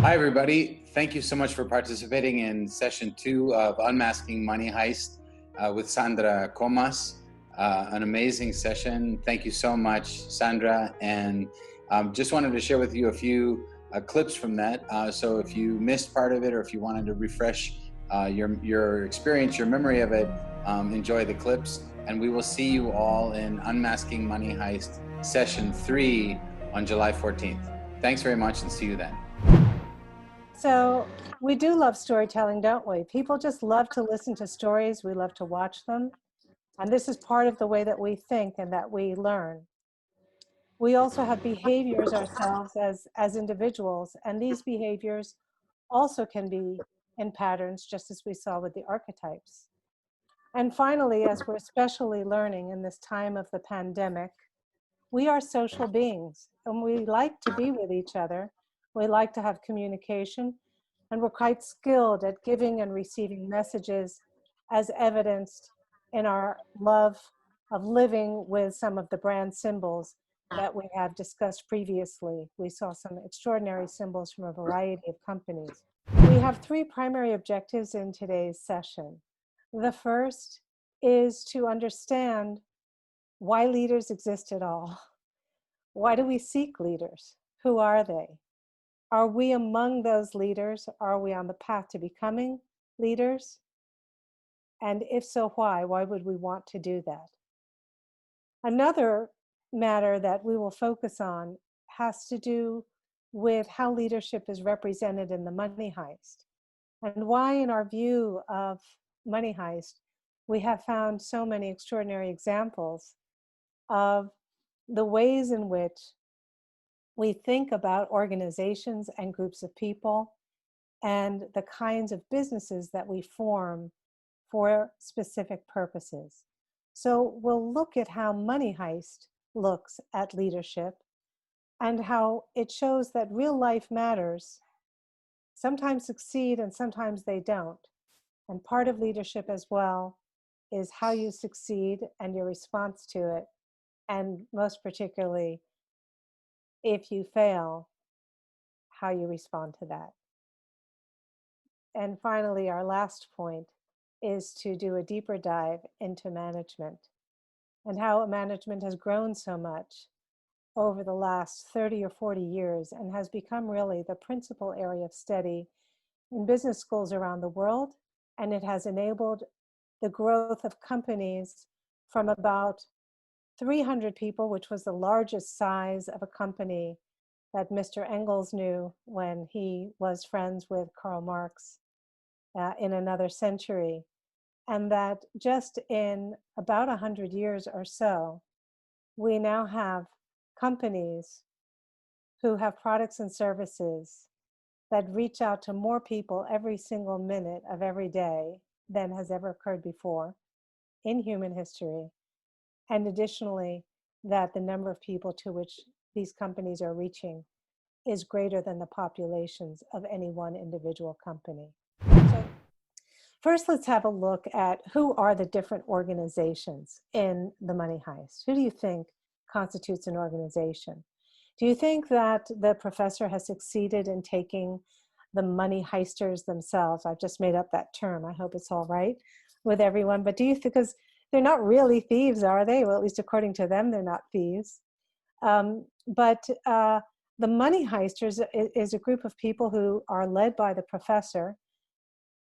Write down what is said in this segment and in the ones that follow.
Hi, everybody. Thank you so much for participating in session 2 of Unmasking Money Heist with Sandra Comas. An amazing session. Thank you so much, Sandra. And just wanted to share with you a few clips from that. So if you missed part of it, or if you wanted to refresh your experience, your memory of it, enjoy the clips. And we will see you all in Unmasking Money Heist session 3 on July 14th. Thanks very much, and see you then. So we do love storytelling, don't we? People just love to listen to stories. We love to watch them. And this is part of the way that we think and that we learn. We also have behaviors ourselves as individuals, and these behaviors also can be in patterns, just as we saw with the archetypes. And finally, as we're especially learning in this time of the pandemic, we are social beings and we like to be with each other. We like to have communication, and we're quite skilled at giving and receiving messages, as evidenced in our love of living with some of the brand symbols that we have discussed previously. We saw some extraordinary symbols from a variety of companies. We have 3 primary objectives in today's session. The first is to understand why leaders exist at all. Why do we seek leaders? Who are they? Are we among those leaders? Are we on the path to becoming leaders? And if so, why? Why would we want to do that? Another matter that we will focus on has to do with how leadership is represented in the Money Heist, and why, in our view of Money Heist, we have found so many extraordinary examples of the ways in which we think about organizations and groups of people and the kinds of businesses that we form for specific purposes. So we'll look at how Money Heist looks at leadership and how it shows that real life matters sometimes succeed and sometimes they don't. And part of leadership as well is how you succeed and your response to it. And most particularly, if you fail, how you respond to that. And finally, our last point is to do a deeper dive into management and how management has grown so much over the last 30 or 40 years and has become really the principal area of study in business schools around the world. And it has enabled the growth of companies from about 300 people, which was the largest size of a company that Mr. Engels knew when he was friends with Karl Marx in another century. And that just in about 100 years or so, we now have companies who have products and services that reach out to more people every single minute of every day than has ever occurred before in human history. And additionally, that the number of people to which these companies are reaching is greater than the populations of any one individual company. So first, let's have a look at who are the different organizations in the Money Heist. Who do you think constitutes an organization? Do you think that the professor has succeeded in taking the money heisters themselves? I've just made up that term. I hope it's all right with everyone. But do you think, because they're not really thieves, are they? Well, at least according to them, they're not thieves. But the money heisters is a group of people who are led by the professor.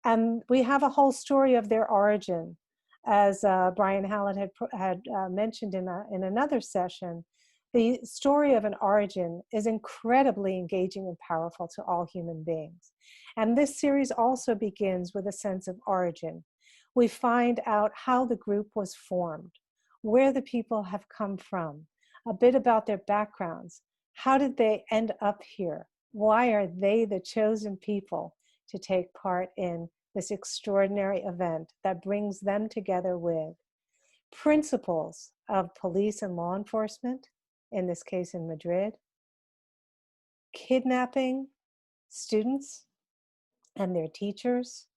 And we have a whole story of their origin. As Brian Hallett had mentioned in another session, the story of an origin is incredibly engaging and powerful to all human beings. And this series also begins with a sense of origin. We find out how the group was formed, where the people have come from, a bit about their backgrounds. How did they end up here? Why are they the chosen people to take part in this extraordinary event that brings them together with principles of police and law enforcement, in this case in Madrid, kidnapping students and their teachers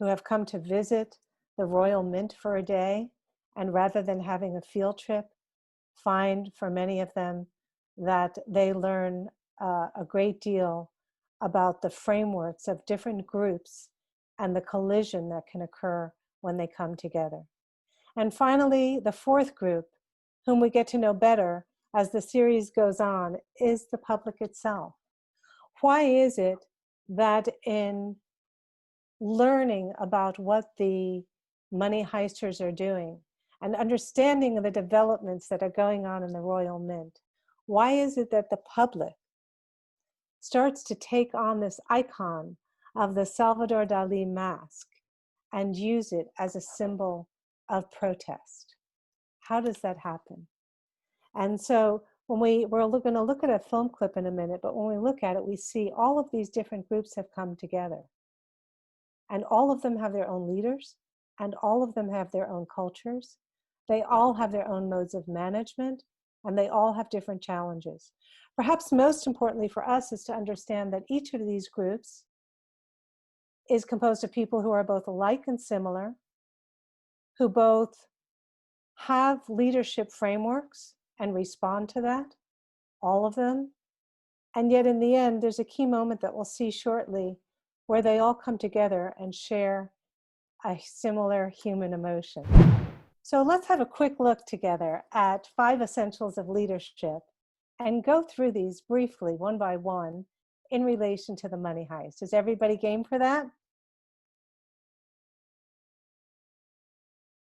who have come to visit the Royal Mint for a day, and rather than having a field trip, find for many of them that they learn a great deal about the frameworks of different groups and the collision that can occur when they come together. And finally, the fourth group, whom we get to know better as the series goes on, is the public itself. Why is it that in learning about what the money heisters are doing and understanding of the developments that are going on in the Royal Mint, why is it that the public starts to take on this icon of the Salvador Dali mask and use it as a symbol of protest? How does that happen? And so when we're going to look at a film clip in a minute, but when we look at it, we see all of these different groups have come together. And all of them have their own leaders, and all of them have their own cultures. They all have their own modes of management, and they all have different challenges. Perhaps most importantly for us is to understand that each of these groups is composed of people who are both alike and similar, who both have leadership frameworks and respond to that, all of them. And yet in the end, there's a key moment that we'll see shortly where they all come together and share a similar human emotion. So let's have a quick look together at 5 essentials of leadership and go through these briefly, one by one, in relation to the money heist. Is everybody game for that?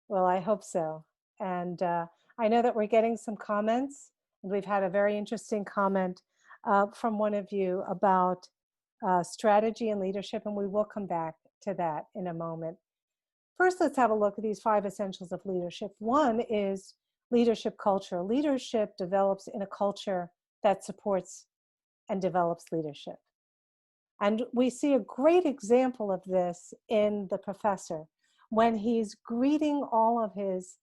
Well, I hope so. And I know that we're getting some comments, and we've had a very interesting comment from one of you about strategy and leadership, and we will come back to that in a moment. First, let's have a look at these 5 essentials of leadership. One is leadership culture. Leadership develops in a culture that supports and develops leadership. And we see a great example of this in the professor when he's greeting all of his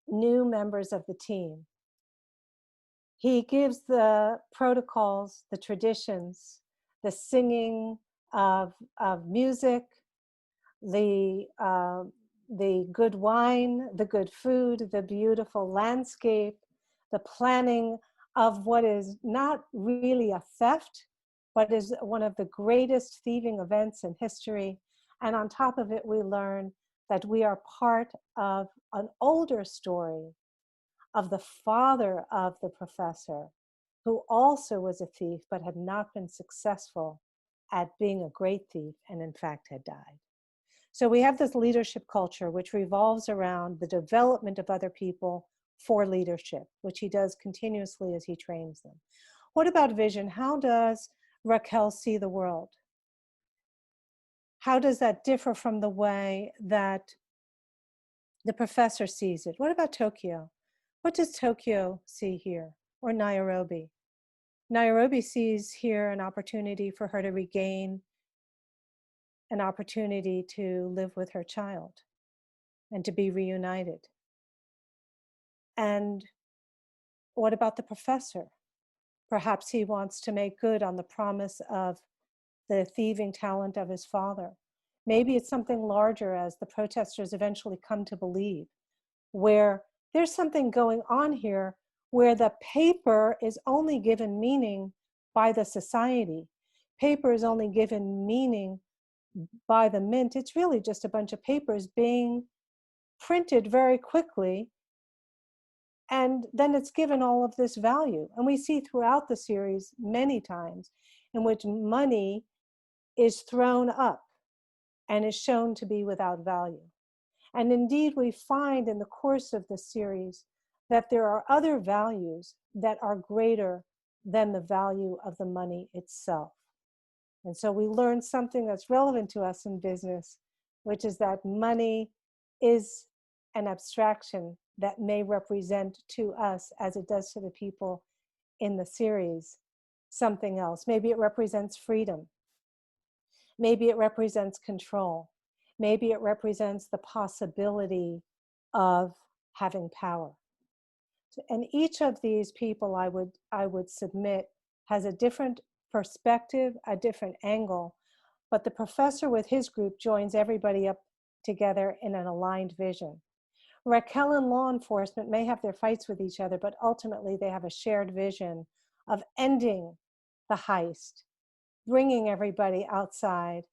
new members of the team. He gives the protocols, the traditions, the singing of music, the good wine, the good food, the beautiful landscape, the planning of what is not really a theft, but is one of the greatest thieving events in history. And on top of it, we learn that we are part of an older story of the father of the professor, who also was a thief, but had not been successful at being a great thief, and in fact had died. So we have this leadership culture, which revolves around the development of other people for leadership, which he does continuously as he trains them. What about vision? How does Raquel see the world? How does that differ from the way that the professor sees it? What about Tokyo? What does Tokyo see here? Or Nairobi? Nairobi sees here an opportunity for her to regain an opportunity to live with her child and to be reunited. And what about the professor? Perhaps he wants to make good on the promise of the thieving talent of his father. Maybe it's something larger, as the protesters eventually come to believe, where there's something going on here where the paper is only given meaning by the society. Paper is only given meaning by the mint. It's really just a bunch of papers being printed very quickly, and then it's given all of this value. And we see throughout the series many times in which money is thrown up and is shown to be without value. And indeed, we find in the course of the series that there are other values that are greater than the value of the money itself. And so we learn something that's relevant to us in business, which is that money is an abstraction that may represent to us, as it does to the people in the series, something else. Maybe it represents freedom. Maybe it represents control. Maybe it represents the possibility of having power. And each of these people, I would submit, has a different perspective, a different angle, but the professor with his group joins everybody up together in an aligned vision. Raquel and law enforcement may have their fights with each other, but ultimately they have a shared vision of ending the heist bringing everybody outside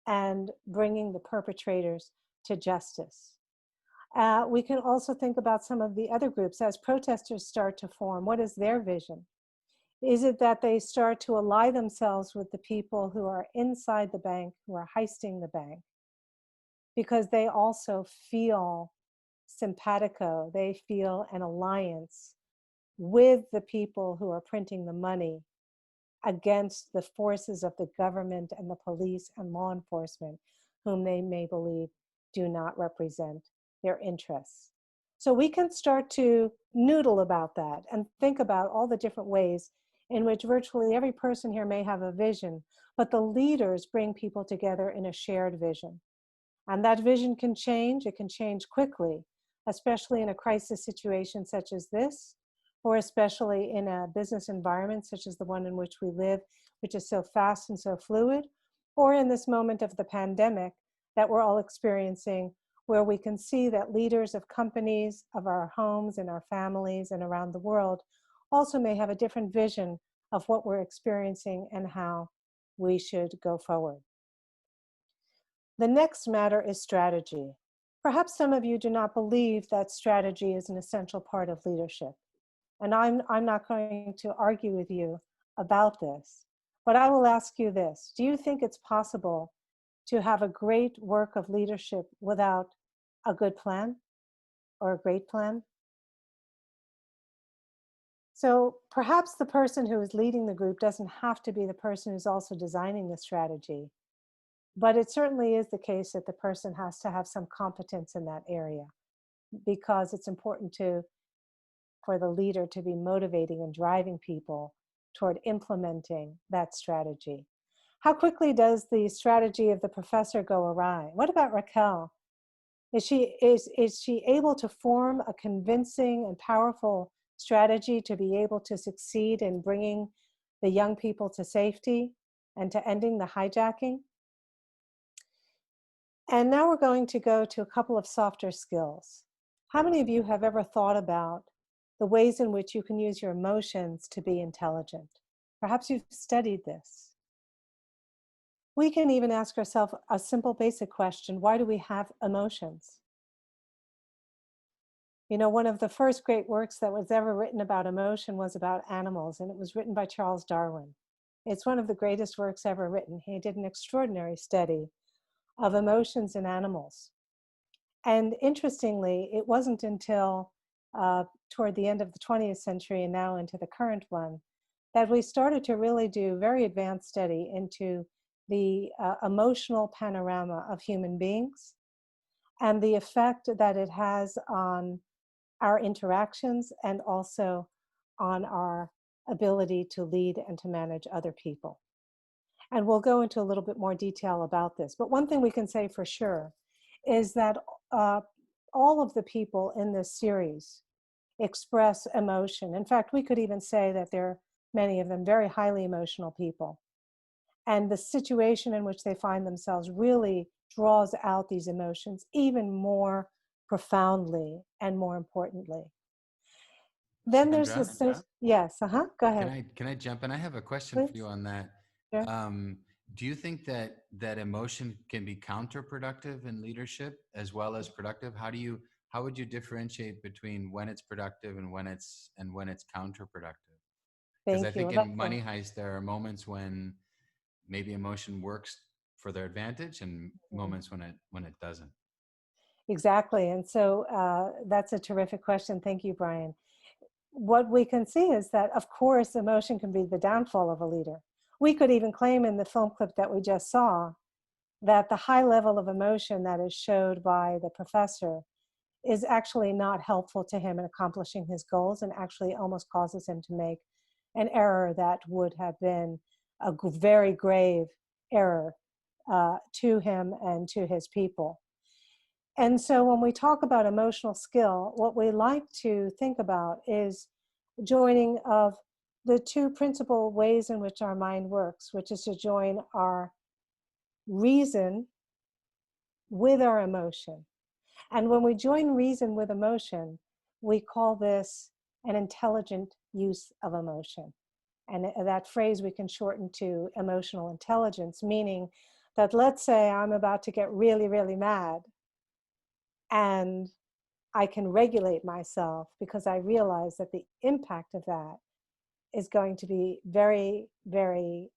and bringing the perpetrators to justice. We can also think about some of the other groups as protesters start to form. What is their vision? Is it that they start to ally themselves with the people who are inside the bank, who are heisting the bank, because they also feel simpatico, they feel an alliance with the people who are printing the money against the forces of the government and the police and law enforcement, whom they may believe do not represent their interests. So we can start to noodle about that and think about all the different ways in which virtually every person here may have a vision, but the leaders bring people together in a shared vision. And that vision can change, it can change quickly, especially in a crisis situation such as this, or especially in a business environment such as the one in which we live, which is so fast and so fluid, or in this moment of the pandemic that we're all experiencing, where we can see that leaders of companies, of our homes and our families and around the world also may have a different vision of what we're experiencing and how we should go forward. The next matter is strategy. Perhaps some of you do not believe that strategy is an essential part of leadership. And I'm not going to argue with you about this, but I will ask you this. Do you think it's possible to have a great work of leadership without a good plan or a great plan? So perhaps the person who is leading the group doesn't have to be the person who's also designing the strategy, but it certainly is the case that the person has to have some competence in that area, because it's important for the leader to be motivating and driving people toward implementing that strategy. How quickly does the strategy of the professor go awry? What about Raquel? Is she able to form a convincing and powerful strategy to be able to succeed in bringing the young people to safety and to ending the hijacking? And now we're going to go to a couple of softer skills. How many of you have ever thought about the ways in which you can use your emotions to be intelligent? Perhaps you've studied this. We can even ask ourselves a simple basic question: why do we have emotions? You know, one of the first great works that was ever written about emotion was about animals, and it was written by Charles Darwin. It's one of the greatest works ever written. He did an extraordinary study of emotions in animals. And interestingly, it wasn't until toward the end of the 20th century and now into the current one that we started to really do very advanced study into the emotional panorama of human beings and the effect that it has on our interactions and also on our ability to lead and to manage other people. And we'll go into a little bit more detail about this. But one thing we can say for sure is that all of the people in this series express emotion. In fact, we could even say that there are many of them very highly emotional people. And the situation in which they find themselves really draws out these emotions even more profoundly and more importantly. Then there's Sandra, this, yes, go ahead. can I jump in? I have a question for Please. you on that. Sure. Do you think that emotion can be counterproductive in leadership as well as productive? How would you differentiate between when it's productive and when it's counterproductive? Because I Thank you. think Well, in Money Heist there are moments when maybe emotion works for their advantage and moments when it doesn't. exactly. And so that's a terrific question. Thank you, Brian. What we can see is that, of course, emotion can be the downfall of a leader. We could even claim in the film clip that we just saw that the high level of emotion that is showed by the professor is actually not helpful to him in accomplishing his goals and actually almost causes him to make an error that would have been a very grave error to him and to his people. And so when we talk about emotional skill, what we like to think about is joining of the two principal ways in which our mind works, which is to join our reason with our emotion. And when we join reason with emotion, we call this an intelligent use of emotion. And that phrase we can shorten to emotional intelligence, meaning that let's say I'm about to get really, really mad, and I can regulate myself because I realize that the impact of that is going to be very, very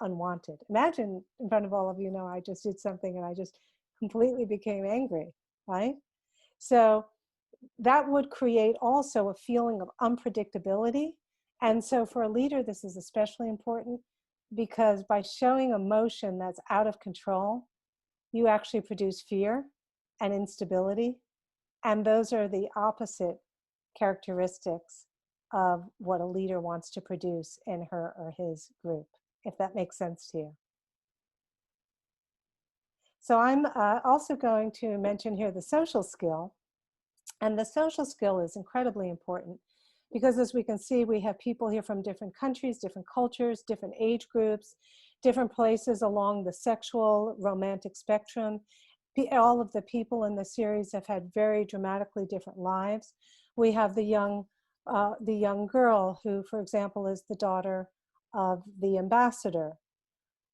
unwanted. Imagine in front of all of you know, I just did something and I just completely became angry, right? So that would create also a feeling of unpredictability. And so for a leader, this is especially important because by showing emotion that's out of control, you actually produce fear and instability. And those are the opposite characteristics of what a leader wants to produce in her or his group, if that makes sense to you. So I'm also going to mention here the social skill. And the social skill is incredibly important because, as we can see, we have people here from different countries, different cultures, different age groups, different places along the sexual, romantic spectrum. All of the people in the series have had very dramatically different lives. We have the young girl who, for example, is the daughter of the ambassador.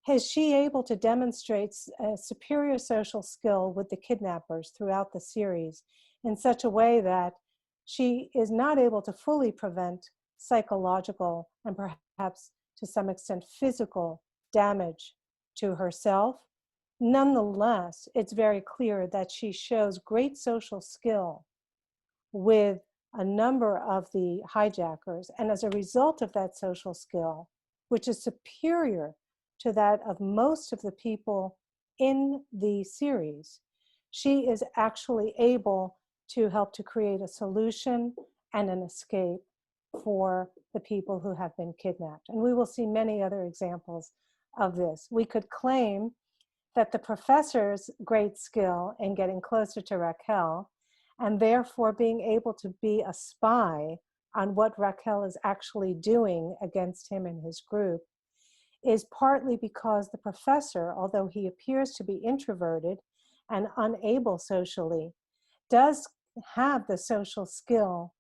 Is she able to demonstrate a superior social skill with the kidnappers throughout the series in such a way that she is not able to fully prevent psychological and perhaps to some extent physical damage to herself? Nonetheless, it's very clear that she shows great social skill with a number of the hijackers. And as a result of that social skill, which is superior to that of most of the people in the series, she is actually able to help to create a solution and an escape for the people who have been kidnapped. And we will see many other examples of this. We could claim that the professor's great skill in getting closer to Raquel and therefore being able to be a spy on what Raquel is actually doing against him and his group is partly because the professor, although he appears to be introverted and unable socially, does have the social skill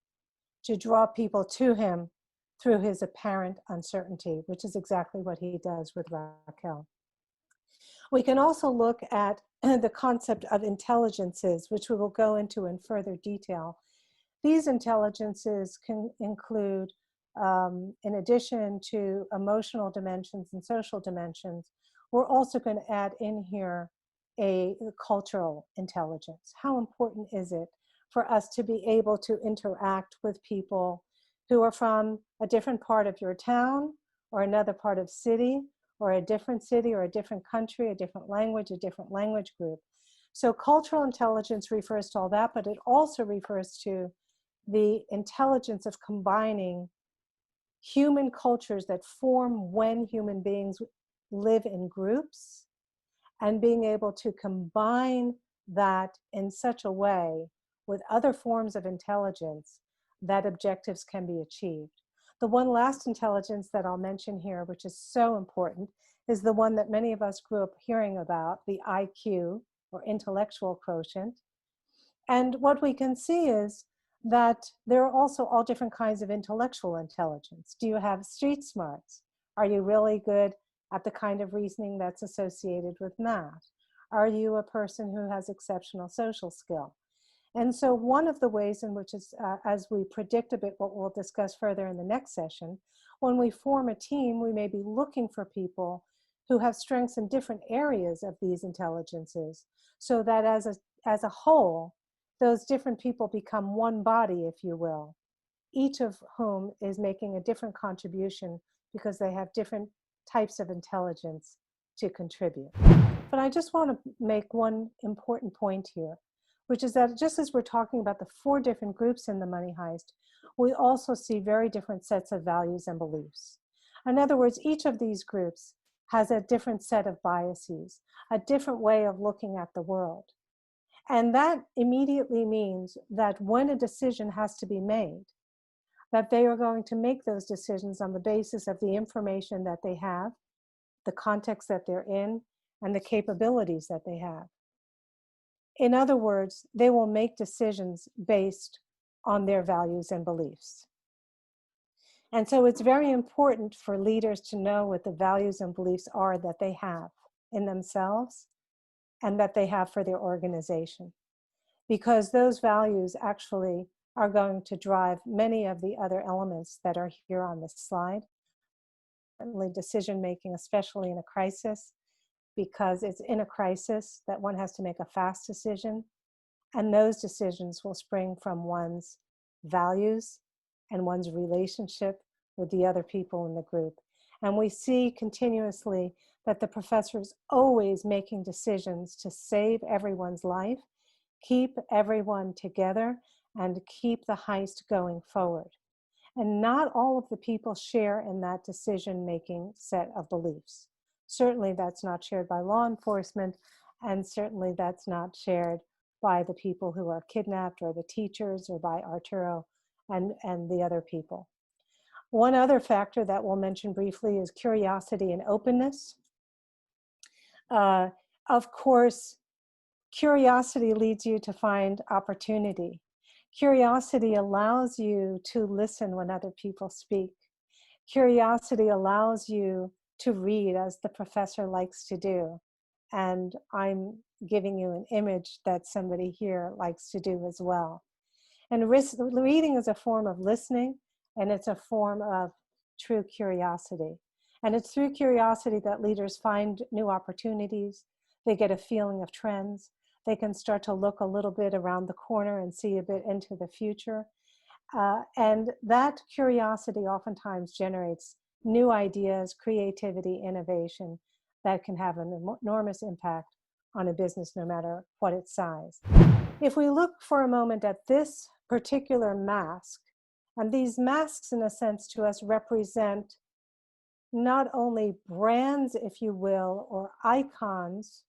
to draw people to him through his apparent uncertainty, which is exactly what he does with Raquel. We can also look at the concept of intelligences, which we will go into in further detail. These intelligences can include, in addition to emotional dimensions and social dimensions, we're also going to add in here a cultural intelligence. How important is it for us to be able to interact with people who are from a different part of your town or another part of city, or a different city or a different country, a different language group. So cultural intelligence refers to all that, but it also refers to the intelligence of combining human cultures that form when human beings live in groups and being able to combine that in such a way with other forms of intelligence that objectives can be achieved. The one last intelligence that I'll mention here, which is so important, is the one that many of us grew up hearing about, the IQ, or intellectual quotient. And what we can see is that there are also all different kinds of intellectual intelligence. Do you have street smarts? Are you really good at the kind of reasoning that's associated with math? Are you a person who has exceptional social skill? And so one of the ways in which is, as we predict a bit what we'll discuss further in the next session, when we form a team, we may be looking for people who have strengths in different areas of these intelligences, so that as a whole, those different people become one body, if you will, each of whom is making a different contribution because they have different types of intelligence to contribute. But I just want to make one important point here, which is that just as we're talking about the 4 different groups in the money heist, we also see very different sets of values and beliefs. In other words, each of these groups has a different set of biases, a different way of looking at the world. And that immediately means that when a decision has to be made, that they are going to make those decisions on the basis of the information that they have, the context that they're in, and the capabilities that they have. In other words, they will make decisions based on their values and beliefs. And so it's very important for leaders to know what the values and beliefs are that they have in themselves and that they have for their organization, because those values actually are going to drive many of the other elements that are here on this slide. Certainly decision making, especially in a crisis, because it's in a crisis that one has to make a fast decision. And those decisions will spring from one's values and one's relationship with the other people in the group. And we see continuously that the professor is always making decisions to save everyone's life, keep everyone together, and keep the heist going forward. And not all of the people share in that decision-making set of beliefs. Certainly that's not shared by law enforcement, and certainly that's not shared by the people who are kidnapped or the teachers or by Arturo and the other people. One other factor that we'll mention briefly is curiosity and openness. Of course, curiosity leads you to find opportunity. Curiosity allows you to listen when other people speak. Curiosity allows you to read, as the professor likes to do. And I'm giving you an image that somebody here likes to do as well. And reading is a form of listening, and it's a form of true curiosity. And it's through curiosity that leaders find new opportunities. They get a feeling of trends. They can start to look a little bit around the corner and see a bit into the future. And that curiosity oftentimes generates new ideas, creativity, innovation that can have an enormous impact on a business, no matter what its size. If we look for a moment at this particular mask, and these masks, in a sense, to us represent not only brands, if you will, or icons,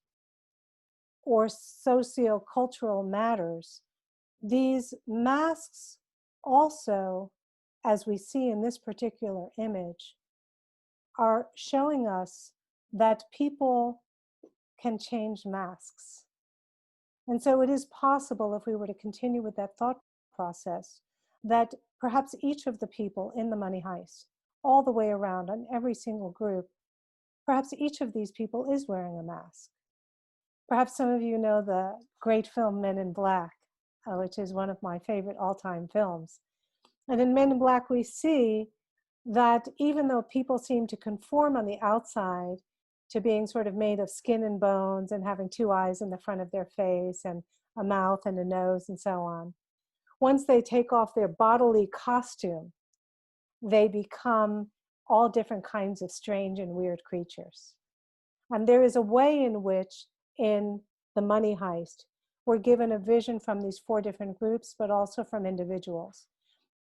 or socio-cultural matters, these masks also, as we see in this particular image, are showing us that people can change masks. And so it is possible, if we were to continue with that thought process, that perhaps each of the people in the money heist, all the way around on every single group, perhaps each of these people is wearing a mask. Perhaps some of you know the great film Men in Black, which is one of my favorite all-time films. And in Men in Black, we see that even though people seem to conform on the outside to being sort of made of skin and bones and having two eyes in the front of their face and a mouth and a nose and so on, once they take off their bodily costume, they become all different kinds of strange and weird creatures. And there is a way in which, in the money heist, we're given a vision from these four different groups, but also from individuals.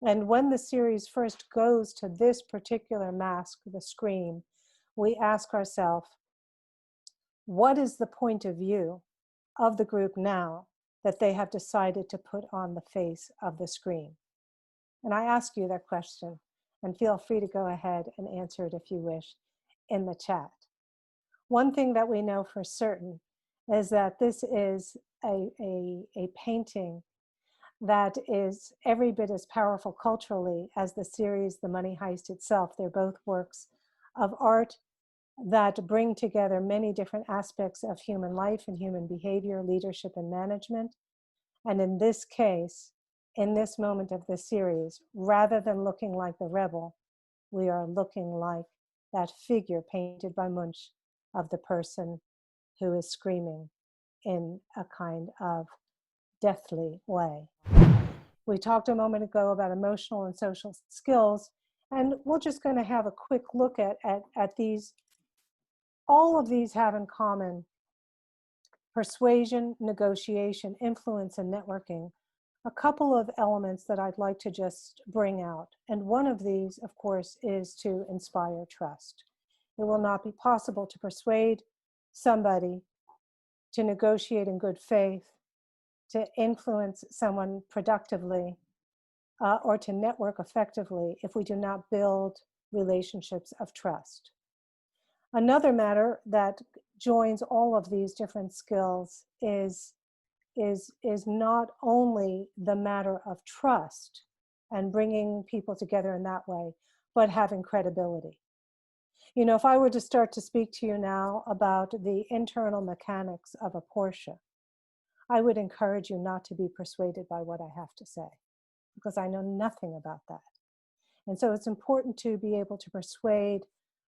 And when the series first goes to this particular mask, the scream, we ask ourselves, what is the point of view of the group now that they have decided to put on the face of the screen? And I ask you that question, and feel free to go ahead and answer it if you wish in the chat. One thing that we know for certain is that this is a painting that is every bit as powerful culturally as the series The Money Heist itself. They're both works of art that bring together many different aspects of human life and human behavior, leadership, and management. And in this case, in this moment of the series, rather than looking like the rebel, we are looking like that figure painted by Munch of the person who is screaming in a kind of deathly way. We talked a moment ago about emotional and social skills, and we're just going to have a quick look at these. All of these have in common persuasion, negotiation, influence, and networking. A couple of elements that I'd like to just bring out. And one of these, of course, is to inspire trust. It will not be possible to persuade somebody to negotiate in good faith, to influence someone productively, or to network effectively if we do not build relationships of trust. Another matter that joins all of these different skills is not only the matter of trust and bringing people together in that way, but having credibility. You know, if I were to start to speak to you now about the internal mechanics of a Porsche, I would encourage you not to be persuaded by what I have to say, because I know nothing about that. And so it's important to be able to persuade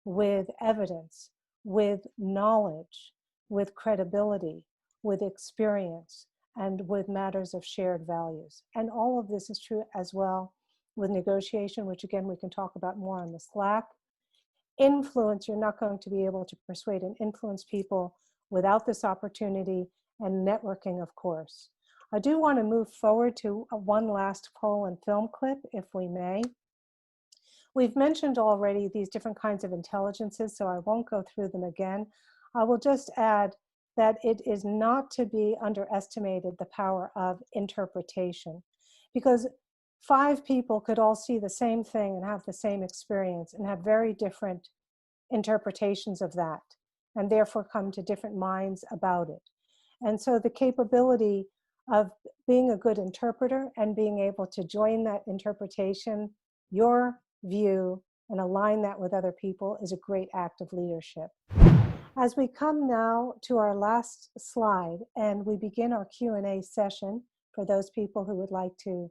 with evidence, with knowledge, with credibility, with experience, and with matters of shared values. And all of this is true as well with negotiation, which again, we can talk about more on the Slack. Influence, you're not going to be able to persuade and influence people without this opportunity and networking, of course. I do want to move forward to one last poll and film clip, if we may. We've mentioned already these different kinds of intelligences, so I won't go through them again. I will just add that it is not to be underestimated, the power of interpretation, because 5 people could all see the same thing and have the same experience and have very different interpretations of that, and therefore come to different minds about it. And so the capability of being a good interpreter and being able to join that interpretation, your view, and align that with other people is a great act of leadership. As we come now to our last slide and we begin our Q&A session, for those people who would like to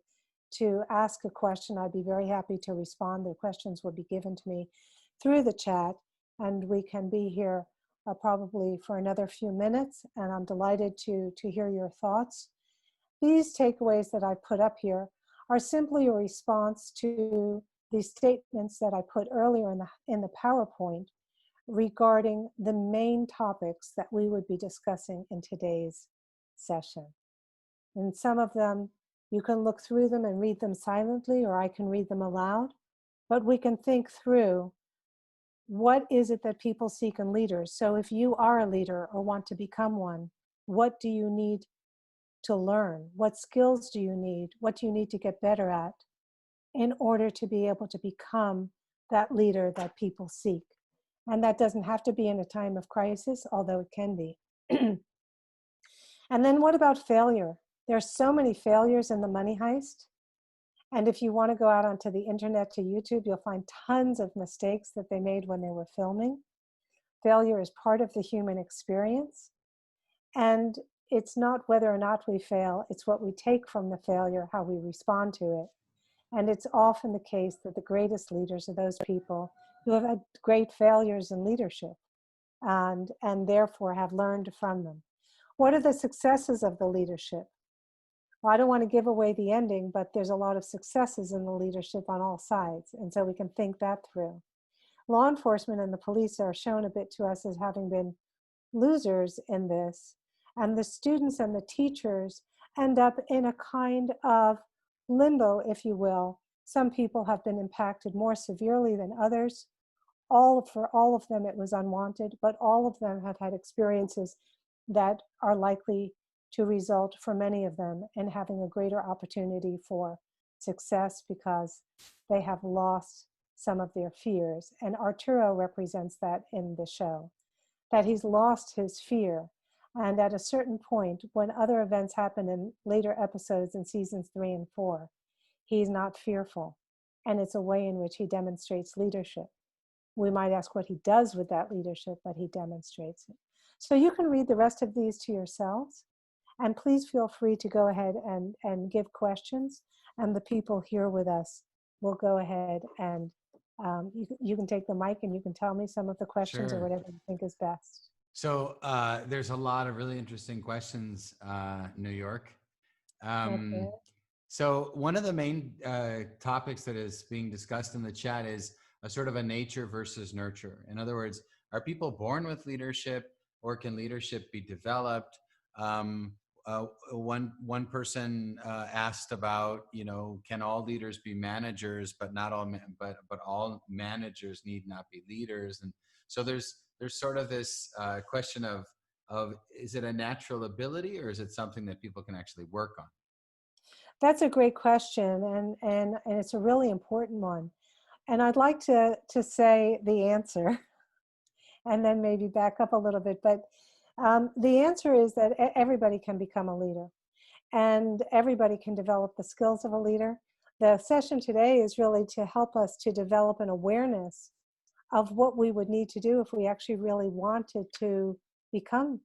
ask a question, I'd be very happy to respond. The questions will be given to me through the chat, and we can be here probably for another few minutes, and I'm delighted to hear your thoughts. These takeaways that I put up here are simply a response to the statements that I put earlier in the PowerPoint regarding the main topics that we would be discussing in today's session. And some of them, you can look through them and read them silently, or I can read them aloud, but we can think through what is it that people seek in leaders. So if you are a leader or want to become one, what do you need to learn? What skills do you need? What do you need to get better at in order to be able to become that leader that people seek? And that doesn't have to be in a time of crisis, although it can be. And then what about failure? There's so many failures in the money heist. And if you want to go out onto the internet to YouTube, you'll find tons of mistakes that they made when they were filming. Failure is part of the human experience. And it's not whether or not we fail, it's what we take from the failure, how we respond to it. And it's often the case that the greatest leaders are those people who have had great failures in leadership and therefore have learned from them. What are the successes of the leadership? Well, I don't want to give away the ending, but there's a lot of successes in the leadership on all sides. And so we can think that through. Law enforcement and the police are shown a bit to us as having been losers in this. And the students and the teachers end up in a kind of limbo, if you will. Some people have been impacted more severely than others. For all of them, it was unwanted, but all of them have had experiences that are likely to result for many of them in having a greater opportunity for success because they have lost some of their fears. And Arturo represents that in the show, that he's lost his fear. And at a certain point, when other events happen in later episodes in seasons 3 and 4, he's not fearful. And it's a way in which he demonstrates leadership. We might ask what he does with that leadership, but he demonstrates it. So you can read the rest of these to yourselves. And please feel free to go ahead and give questions. And the people here with us will go ahead and you can take the mic and you can tell me some of the questions or whatever you think is best. So there's a lot of really interesting questions, New York. Okay. So one of the main topics that is being discussed in the chat is a sort of a nature versus nurture. In other words, are people born with leadership or can leadership be developed? One person asked about, can all leaders be managers, but not all, but all managers need not be leaders. And so there's sort of this question of is it a natural ability or is it something that people can actually work on? That's a great question, and it's a really important one. And I'd like to say the answer, and then maybe back up a little bit. But the answer is that everybody can become a leader, and everybody can develop the skills of a leader. the session today is really to help us to develop an awareness of what we would need to do if we actually really wanted to become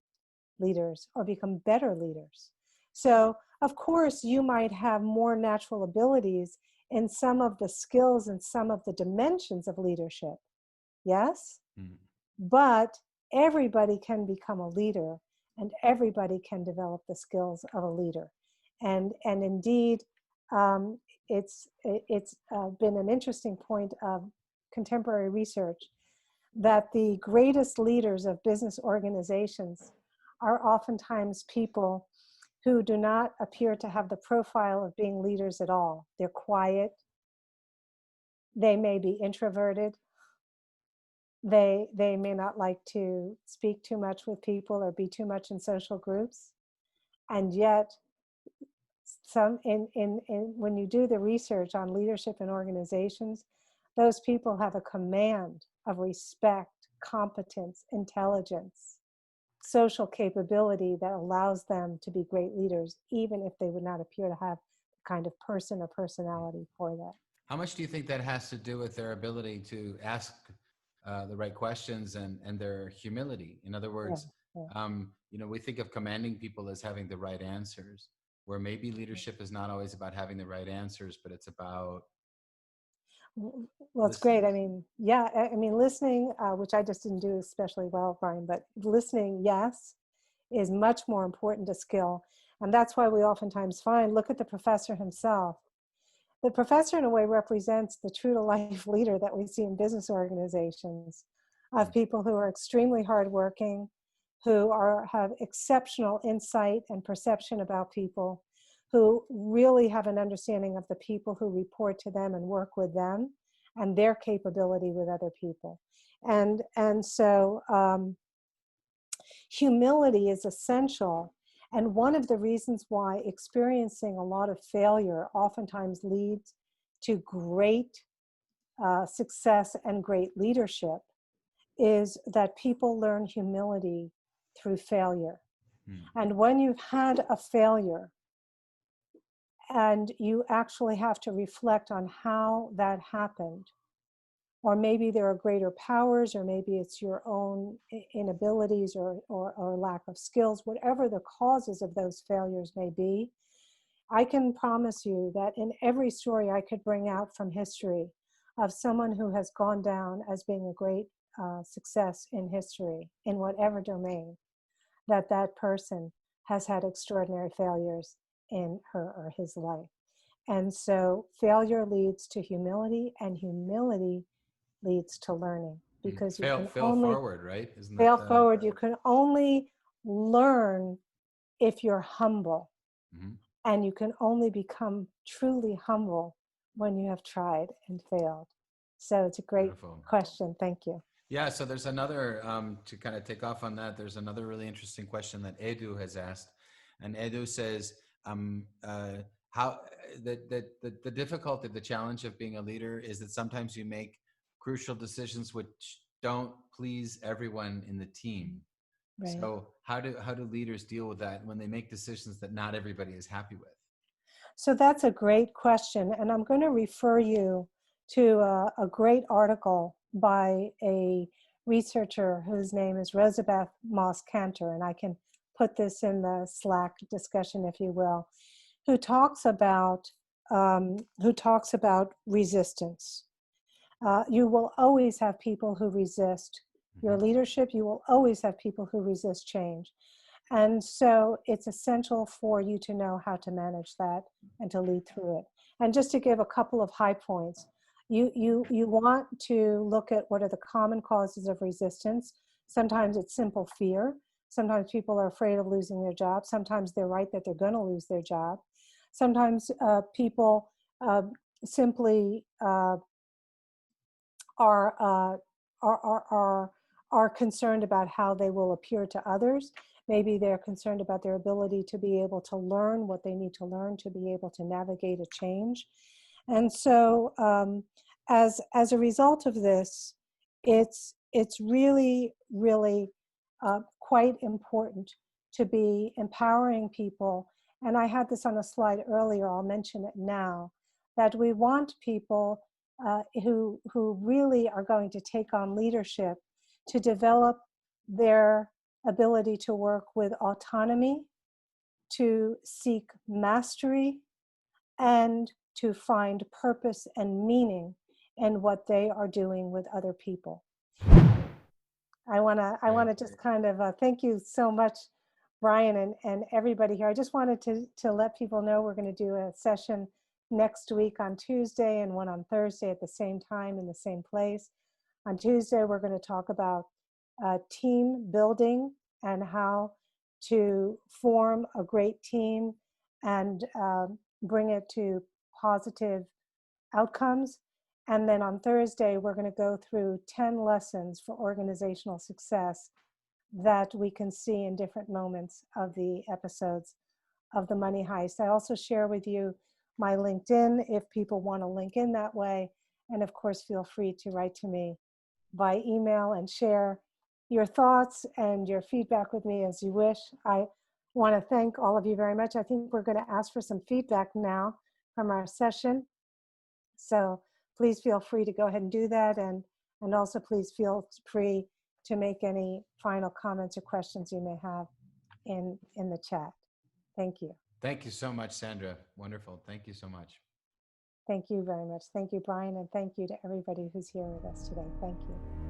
leaders or become better leaders. So, of course, you might have more natural abilities in some of the skills and some of the dimensions of leadership. Yes? Mm. But everybody can become a leader, and everybody can develop the skills of a leader. And indeed, it's been an interesting point of contemporary research that the greatest leaders of business organizations are oftentimes people who do not appear to have the profile of being leaders at all. They're quiet. They may be introverted. They may not like to speak too much with people or be too much in social groups. And yet, when you do the research on leadership in organizations, those people have a command of respect, competence, intelligence, social capability that allows them to be great leaders, even if they would not appear to have the kind of person or personality for that. How much do you think that has to do with their ability to ask the right questions and their humility? In other words, Yeah, yeah. we think of commanding people as having the right answers, where maybe leadership is not always about having the right answers, but it's about Well, it's listening. great. I mean, yeah, I mean, listening, which I just didn't do especially well, Brian, but listening, yes, is much more important a skill. And that's why we oftentimes find, look at the professor himself. The professor, in a way, represents the true to life leader that we see in business organizations, of people who are extremely hardworking, who have exceptional insight and perception about people, who really have an understanding of the people who report to them and work with them and their capability with other people. And so humility is essential. And one of the reasons why experiencing a lot of failure oftentimes leads to great success and great leadership is that people learn humility through failure. And when you've had a failure and you actually have to reflect on how that happened, or maybe there are greater powers, or maybe it's your own inabilities or lack of skills, whatever the causes of those failures may be, I can promise you that in every story I could bring out from history of someone who has gone down as being a great success in history, in whatever domain, that person has had extraordinary failures in her or his life. And so failure leads to humility, and humility leads to learning, because you can Fail only forward, right? Isn't fail that forward. You can only learn if you're humble, and you can only become truly humble when you have tried and failed. So it's a great beautiful question. Thank you. Yeah, so there's another, to kind of take off on that, there's another really interesting question that Edu has asked. And Edu says, how the difficulty, the challenge of being a leader is that sometimes you make crucial decisions which don't please everyone in the team. Right. So how do leaders deal with that when they make decisions that not everybody is happy with? So that's a great question. And I'm going to refer you to a great article by a researcher whose name is Rosabeth Moss-Cantor, and I can put this in the Slack discussion, if you will, who talks about resistance. You will always have people who resist your leadership. You will always have people who resist change. And so it's essential for you to know how to manage that and to lead through it. And just to give a couple of high points, you want to look at what are the common causes of resistance. Sometimes it's simple fear. Sometimes people are afraid of losing their job. Sometimes they're right that they're going to lose their job. Sometimes people simply are concerned about how they will appear to others. Maybe they're concerned about their ability to be able to learn what they need to learn to be able to navigate a change. And so as a result of this, it's really, really quite important to be empowering people. And I had this on a slide earlier, I'll mention it now, that we want people who really are going to take on leadership to develop their ability to work with autonomy, to seek mastery, and to find purpose and meaning in what they are doing with other people. I want to just kind of thank you so much, Brian, and everybody here. I just wanted to let people know we're going to do a session next week on Tuesday and one on Thursday at the same time in the same place. On Tuesday, we're going to talk about team building and how to form a great team and bring it to positive outcomes. And then on Thursday, we're going to go through 10 lessons for organizational success that we can see in different moments of the episodes of the Money Heist. I also share with you my LinkedIn if people want to link in that way. And of course, feel free to write to me by email and share your thoughts and your feedback with me as you wish. I want to thank all of you very much. I think we're going to ask for some feedback now from our session. So please feel free to go ahead and do that. And also please feel free to make any final comments or questions you may have in the chat. Thank you. Thank you so much, Sandra. Wonderful. Thank you so much. Thank you very much. Thank you, Brian, and thank you to everybody who's here with us today. Thank you.